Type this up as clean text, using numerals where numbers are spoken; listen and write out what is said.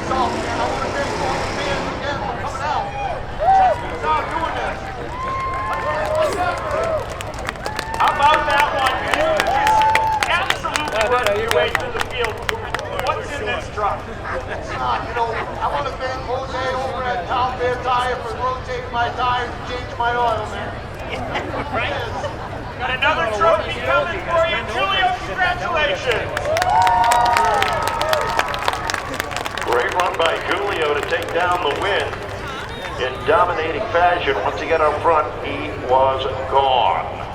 myself, man. I want to thank all the fans again for coming out. Chester's out doing this. How about that one? You just absolutely running your way through the field. What's in this truck? I want to thank Jose over at Town Fair Tire for rotating my tires and changing my oil, man. Right? Got another trophy coming for you, Julio. Congratulations. Great run by Julio to take down the win in dominating fashion. Once he got up front, he was gone.